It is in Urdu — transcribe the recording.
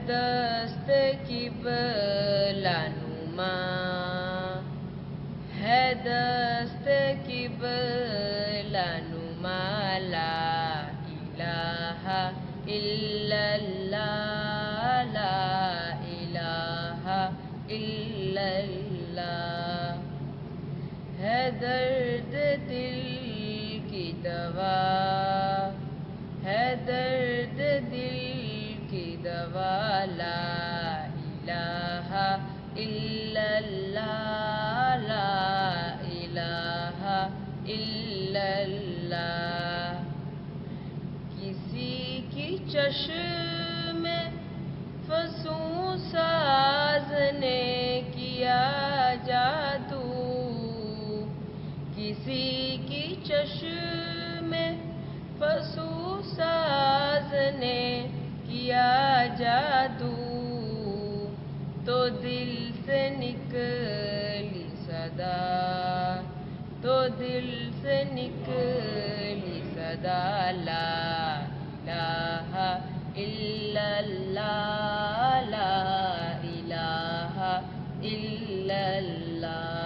دست قبلہ نما، ہے دست قبلہ نما، لا الہ الا اللہ، لا الہ الا اللہ، ہے درد دل کی دوا، ہے درد دل کی دوا، لا الہ الا اللہ، لا الہ الا اللہ، کسی کی چشم فسوں ساز نے کیا جادو، کسی کی چشم فسوں ساز نے کیا جادو، تو دل سے نکلی صدا، تو دل سے نکلی صدا، لا الہ الا اللہ، لا الہ الا اللہ۔